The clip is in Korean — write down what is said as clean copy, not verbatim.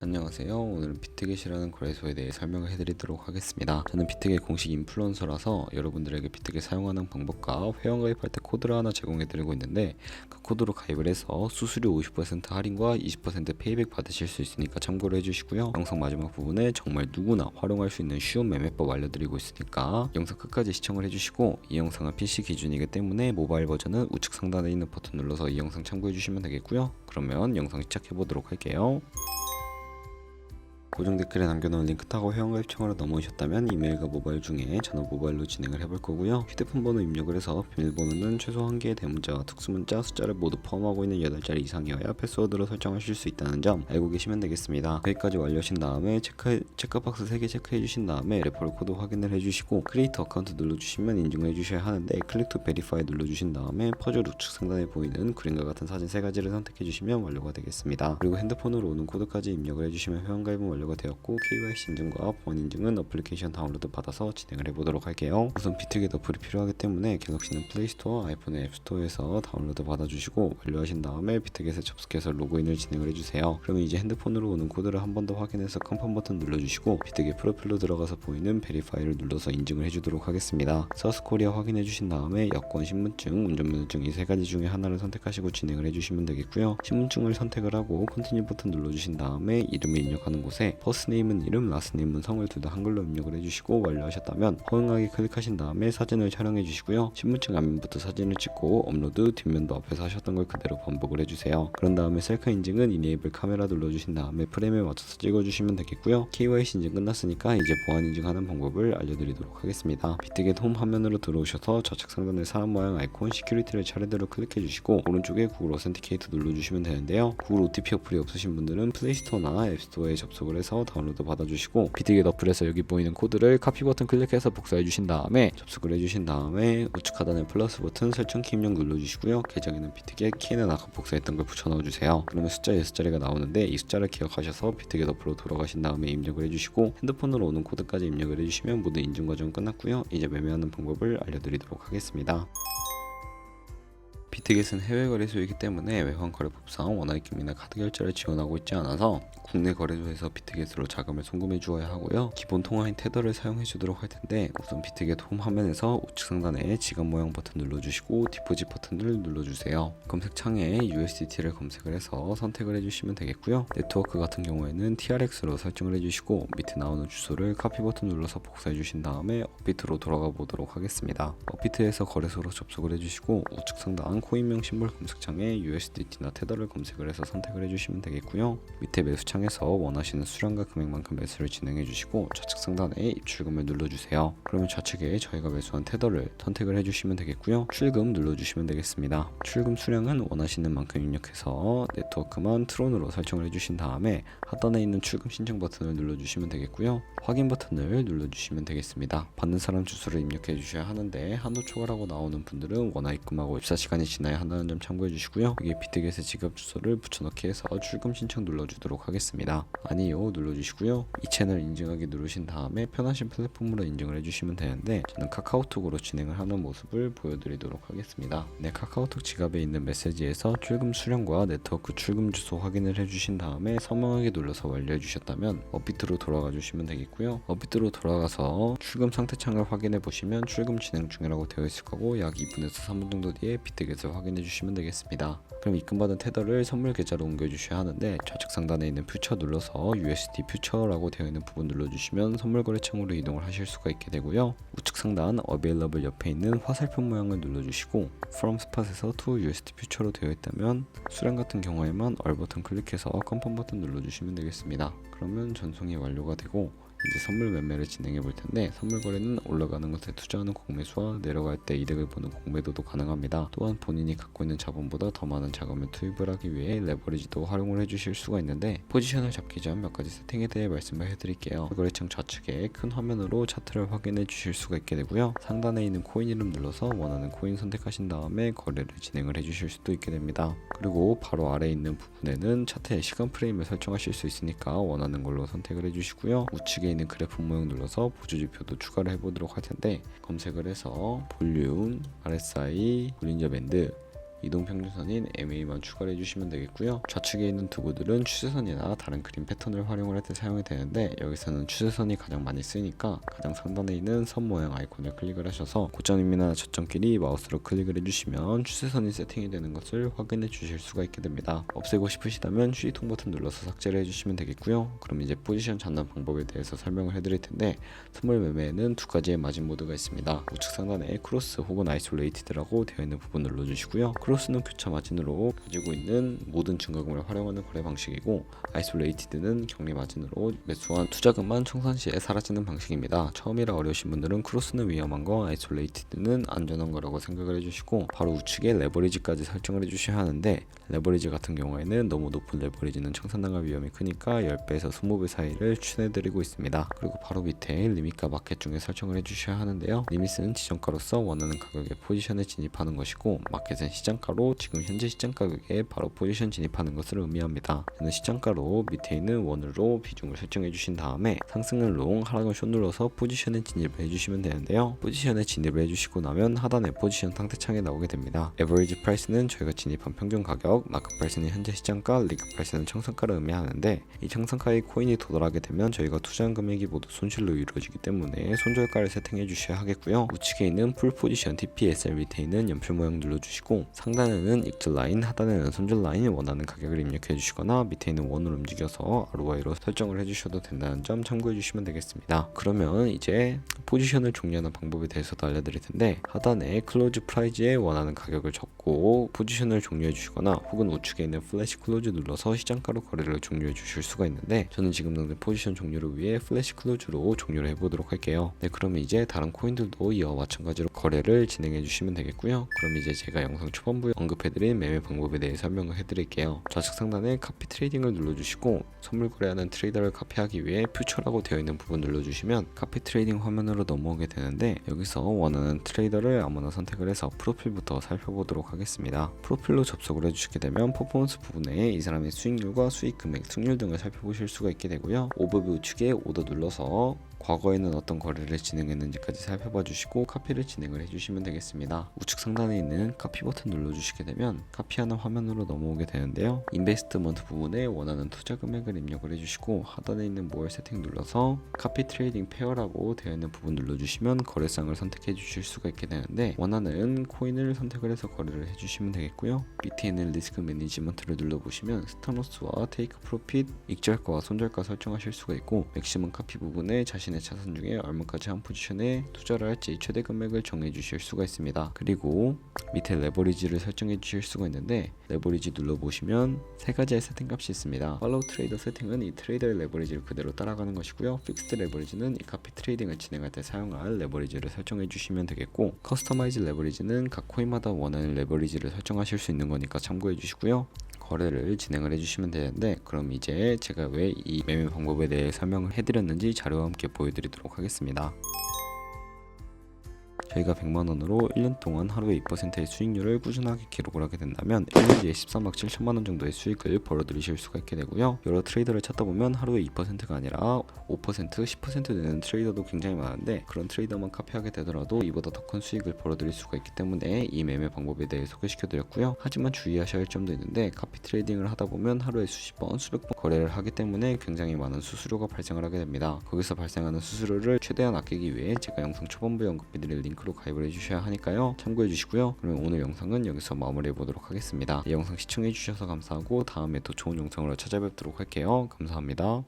안녕하세요. 오늘은 비트겟이라는 거래소에 대해 설명을 해드리도록 하겠습니다. 저는 비트겟 공식 인플루언서라서 여러분들에게 비트겟 사용하는 방법과 회원 가입할 때 코드를 하나 제공해드리고 있는데, 그 코드로 가입을 해서 수수료 50% 할인과 20% 페이백 받으실 수 있으니까 참고를 해주시고요. 영상 마지막 부분에 정말 누구나 활용할 수 있는 쉬운 매매법 알려드리고 있으니까 영상 끝까지 시청을 해주시고, 이 영상은 PC 기준이기 때문에 모바일 버전은 우측 상단에 있는 버튼 눌러서 이 영상 참고해주시면 되겠고요. 그러면 영상 시작해보도록 할게요. 고정 댓글에 남겨놓은 링크 타고 회원가입창으로 넘어오셨다면 이메일과 모바일 중에 저는 모바일로 진행을 해볼 거고요. 휴대폰 번호 입력을 해서 비밀번호는 최소 1개의 대문자와 특수문자, 숫자를 모두 포함하고 있는 8자리 이상이어야 패스워드로 설정하실 수 있다는 점 알고 계시면 되겠습니다. 여기까지 완료하신 다음에 체크박스 3개 체크해 주신 다음에 레퍼럴 코드 확인을 해주시고, 크리에이터 어카운트 눌러주시면 인증을 해주셔야 하는데, 클릭 투 베리파이 눌러주신 다음에 퍼즐 우측 상단에 보이는 그림과 같은 사진 3가지를 선택해 주시면 완료가 되겠습니다. 그리고 핸드폰으로 오는 코드까지 입력을 해주시면 회원가입은 완료가 되었고, KYC 인증과 보안 인증은 어플리케이션 다운로드 받아서 진행을 해보도록 할게요. 우선 비트겟 어플이 필요하기 때문에 갤럭시는 플레이스토어, 아이폰은 앱스토어에서 다운로드 받아주시고, 완료하신 다음에 비트겟에 접속해서 로그인을 진행을 해주세요. 그러면 이제 핸드폰으로 오는 코드를 한 번 더 확인해서 컨펌 버튼 눌러주시고, 비트겟 프로필로 들어가서 보이는 베리파이를 눌러서 인증을 해주도록 하겠습니다. 서스코리아 확인해주신 다음에 여권, 신분증, 운전면허증 이 3가지 중에 하나를 선택하시고 진행을 해주시면 되겠고요. 신분증을 선택을 하고 컨티뉴 버튼 눌러주신 다음에 이름을 입력하는 곳에 퍼스트네임은 이름, 라스트네임은 성을 둘 다 한글로 입력을 해주시고, 완료하셨다면 허용하기 클릭하신 다음에 사진을 촬영해 주시고요. 신분증 앞면부터 사진을 찍고 업로드, 뒷면도 앞에서 하셨던 걸 그대로 반복을 해주세요. 그런 다음에 셀카 인증은 이네이블 카메라 눌러주신 다음에 프레임에 맞춰서 찍어주시면 되겠고요. KYC 인증 끝났으니까 이제 보안 인증하는 방법을 알려드리도록 하겠습니다. 비트겟 홈 화면으로 들어오셔서 좌측 상단의 사람 모양 아이콘 시큐리티를 차례대로 클릭해 주시고, 오른쪽에 구글 어센티케이트 눌러주시면 되는데요. 구글 OTP 어플이 없으신 분들은 플레이스토어나 앱스토어에 접속을 해서 다운로드 받아주시고, 비트겟 어플에서 여기 보이는 코드를 카피 버튼 클릭해서 복사해 주신 다음에 접속을 해주신 다음에 우측 하단에 플러스 버튼 설정 키 입력 눌러주시고요. 계정에는 비트겟, 키에는 아까 복사했던 걸 붙여 넣어주세요. 그러면 숫자 6자리가 나오는데, 이 숫자를 기억하셔서 비트겟 어플로 돌아가신 다음에 입력을 해주시고, 핸드폰으로 오는 코드까지 입력을 해주시면 모두 인증 과정 끝났고요. 이제 매매하는 방법을 알려드리도록 하겠습니다. 비트겟은 해외 거래소이기 때문에 외환 거래법상 원화입금이나 카드 결제를 지원하고 있지 않아서 국내 거래소에서 비트겟으로 자금을 송금해 주어야 하고요. 기본 통화인 테더를 사용해 주도록 할 텐데, 우선 비트겟 홈 화면에서 우측 상단에 지갑 모양 버튼 눌러주시고 디포짓 버튼을 눌러주세요. 검색창에 USDT를 검색을 해서 선택을 해주시면 되겠고요. 네트워크 같은 경우에는 TRX로 설정을 해주시고, 밑에 나오는 주소를 카피 버튼 눌러서 복사해 주신 다음에 업비트로 돌아가 보도록 하겠습니다. 업비트에서 거래소로 접속을 해주시고, 우측 상단 코인명 심볼 검색창에 USDT나 테더를 검색을 해서 선택을 해주시면 되겠고요. 밑에 매수창에서 원하시는 수량과 금액만큼 매수를 진행해 주시고, 좌측 상단에 입출금을 눌러주세요. 그러면 좌측에 저희가 매수한 테더를 선택을 해주시면 되겠고요. 출금 눌러주시면 되겠습니다. 출금 수량은 원하시는 만큼 입력해서 네트워크만 트론으로 설정을 해주신 다음에 하단에 있는 출금 신청 버튼을 눌러주시면 되겠고요. 확인 버튼을 눌러주시면 되겠습니다. 받는 사람 주소를 입력해 주셔야 하는데, 한도 초과라고 나오는 분들은 원화 입금하고 입사 시간이 지나야 한다는 점 참고해 주시고요. 여기에 비트겟의 지갑 주소를 붙여넣기 해서 출금 신청 눌러주도록 하겠습니다. 아니요 눌러주시고요. 이 채널 인증하기 누르신 다음에 편하신 플랫폼으로 인증을 해주시면 되는데, 저는 카카오톡으로 진행을 하는 모습을 보여드리도록 하겠습니다. 네, 카카오톡 지갑에 있는 메시지에서 출금 수량과 네트워크 출금 주소 확인을 해주신 다음에 서명하기 눌러서 완료해 주셨다면 업비트로 돌아가 주시면 되겠고요. 업비트로 돌아가서 출금 상태 창을 확인해 보시면 출금 진행 중이라고 되어 있을 거고, 약 2분에서 3분 정도 뒤에 비트겟을 확인해 주시면 되겠습니다. 그럼 입금받은 테더를 선물 계좌로 옮겨 주셔야 하는데, 좌측 상단에 있는 퓨처 눌러서 USD 퓨처라고 되어 있는 부분 눌러주시면 선물 거래창으로 이동을 하실 수가 있게 되고요. 우측 상단 Available 옆에 있는 화살표 모양을 눌러주시고, From Spot에서 to USD 퓨처로 되어 있다면 수량 같은 경우에만 얼 버튼 클릭해서 컨펌 버튼 눌러주시면 되겠습니다. 그러면 전송이 완료가 되고, 이제 선물 매매를 진행해 볼 텐데, 선물 거래는 올라가는 것에 투자하는 공매수와 내려갈 때 이득을 보는 공매도도 가능합니다. 또한 본인이 갖고 있는 자본보다 더 많은 자금을 투입을 하기 위해 레버리지도 활용을 해주실 수가 있는데, 포지션을 잡기 전 몇 가지 세팅에 대해 말씀을 해드릴게요. 거래창 좌측에 큰 화면으로 차트를 확인해 주실 수가 있게 되고요. 상단에 있는 코인 이름 눌러서 원하는 코인 선택하신 다음에 거래를 진행을 해주실 수도 있게 됩니다. 그리고 바로 아래에 있는 부분에는 차트의 시간 프레임을 설정하실 수 있으니까 원하는 걸로 선택을 해주시고요. 우측에 있는 그래프 모형 눌러서 보조지표도 추가를 해보도록 할 텐데, 검색을 해서 볼륨, RSI, 볼린저 밴드 이동 평균선인 MA만 추가를 해주시면 되겠고요. 좌측에 있는 도구들은 추세선이나 다른 그림 패턴을 활용을 할 때 사용이 되는데 여기서는 추세선이 가장 많이 쓰이니까 가장 상단에 있는 선 모양 아이콘을 클릭을 하셔서 고점이나 저점끼리 마우스로 클릭을 해주시면 추세선이 세팅이 되는 것을 확인해 주실 수가 있게 됩니다. 없애고 싶으시다면 휴지통 버튼 눌러서 삭제를 해주시면 되겠고요. 그럼 이제 포지션 잡는 방법에 대해서 설명을 해드릴 텐데 선물 매매에는 두 가지의 마진 모드가 있습니다. 우측 상단에 크로스 혹은 아이솔레이티드라고 되어 있는 부분 눌러주시고요. 크로스는 교차 마진으로 가지고 있는 모든 증가금을 활용하는 거래 방식이고 아이솔레이티드는 격리 마진으로 매수한 투자금만 청산 시에 사라지는 방식입니다. 처음이라 어려우신 분들은 크로스는 위험한 거, 아이솔레이티드는 안전한 거라고 생각을 해주시고 바로 우측에 레버리지까지 설정을 해주셔야 하는데 레버리지 같은 경우에는 너무 높은 레버리지는 청산당할 위험이 크니까 10배에서 20배 사이를 추천해드리고 있습니다. 그리고 바로 밑에 리밋과 마켓 중에 설정을 해주셔야 하는데요. 리밋은 지정가로서 원하는 가격에 포지션에 진입하는 것이고 마켓은 시장가로 지금 현재 시장 가격에 바로 포지션 진입하는 것을 의미합니다. 저는 시장가로 밑에 있는 원으로 비중을 설정해 주신 다음에 상승은 롱, 하락은 숏 눌러서 포지션에 진입을 해주시면 되는데요. 포지션에 진입을 해주시고 나면 하단에 포지션 상태창에 나오게 됩니다. 에버리지 프라이스는 저희가 진입한 평균 가격, 마크 프라이스는 현재 시장가, 리그 프라이스는 청산가를 의미하는데 이 청산가의 코인이 도달하게 되면 저희가 투자한 금액이 모두 손실로 이루어지기 때문에 손절가를 세팅해 주셔야 하겠고요. 우측에 있는 풀 포지션 TPSR 밑에 있는 연필 모양 눌러주시고 상단에는 익절 라인, 하단에는 손절 라인 원하는 가격을 입력해 주시거나 밑에 있는 원을 움직여서 ROI로 설정을 해주셔도 된다는 점 참고해 주시면 되겠습니다. 그러면 이제 포지션을 종료하는 방법에 대해서도 알려드릴 텐데 하단에 클로즈 프라이즈에 원하는 가격을 적고 포지션을 종료해 주시거나 혹은 우측에 있는 플래시 클로즈 눌러서 시장가로 거래를 종료해 주실 수가 있는데 저는 지금 넣는 포지션 종료를 위해 플래시 클로즈로 종료를 해보도록 할게요. 네, 그러면 이제 다른 코인들도 이와 마찬가지로 거래를 진행해 주시면 되겠고요. 그럼 이제 제가 영상 초반부에 언급해드린 매매 방법에 대해 설명을 해드릴게요. 좌측 상단에 카피 트레이딩을 눌러주시고 선물 거래하는 트레이더를 카피하기 위해 퓨처라고 되어 있는 부분 눌러주시면 카피 트레이딩 화면으로 넘어오게 되는데 여기서 원하는 트레이더를 아무나 선택을 해서 프로필부터 살펴보도록 하겠습니다. 프로필로 접속을 해주시게 되면 퍼포먼스 부분에 이 사람의 수익률과 수익 금액, 승률 등을 살펴보실 수가 있게 되고요. 오버뷰 우측에 오더 눌러서 과거에는 어떤 거래를 진행했는지까지 살펴봐 주시고 카피를 진행을 해주시면 되겠습니다. 우측 상단에 있는 카피 버튼 눌러주시게 되면 카피하는 화면으로 넘어오게 되는데요. 인베스트먼트 부분에 원하는 투자 금액을 입력을 해주시고 하단에 있는 모어 세팅 눌러서 카피 트레이딩 페어라고 되어 있는 부분 눌러주시면 거래상을 선택해 주실 수가 있게 되는데 원하는 코인을 선택을 해서 거래를 해주시면 되겠고요. 밑에 있는 리스크 매니지먼트를 눌러보시면 스타노스와 테이크 프로핏, 익절가와 손절가 설정하실 수가 있고 맥시멈 카피 부분에 자신의 자산 중에 얼마까지 한 포지션에 투자를 할지 최대 금액을 정해 주실 수가 있습니다. 그리고 밑에 레버리지를 설정해 주실 수가 있는데 레버리지 눌러보시면 세 가지의 세팅 값이 있습니다. 팔로우 트레이더 세팅은 이 트레이더의 레버리지를 그대로 따라가는 것이고요. 픽스드 레버리지는 이 카피 트레이딩을 진행할 때 사용할 레버리지를 설정해 주시면 되겠고 커스터마이즈 레버리지는 각 코인마다 원하는 레버리지를 설정하실 수 있는 거니까 참고해 주시고요. 거래를 진행을 해주시면 되는데 그럼 이제 제가 왜 이 매매 방법에 대해 설명을 해드렸는지 자료와 함께 보여드리도록 하겠습니다. 저희가 100만원으로 1년 동안 하루에 2%의 수익률을 꾸준하게 기록을 하게 된다면 1년 뒤에 13억 7천만원 정도의 수익을 벌어들이실 수가 있게 되고요. 여러 트레이더를 찾다 보면 하루에 2%가 아니라 5%, 10% 되는 트레이더도 굉장히 많은데 그런 트레이더만 카피하게 되더라도 이보다 더 큰 수익을 벌어들일 수가 있기 때문에 이 매매 방법에 대해 소개시켜 드렸고요. 하지만 주의하셔야 할 점도 있는데 카피 트레이딩을 하다 보면 하루에 수십 번, 수백 번 거래를 하기 때문에 굉장히 많은 수수료가 발생을 하게 됩니다. 거기서 발생하는 수수료를 최대한 아끼기 위해 제가 영상 초반부에 언급해드릴 링크로 가입을 해주셔야 하니까요. 참고해 주시고요. 그러면 오늘 영상은 여기서 마무리해 보도록 하겠습니다. 이 영상 시청해 주셔서 감사하고 다음에 더 좋은 영상으로 찾아뵙도록 할게요. 감사합니다.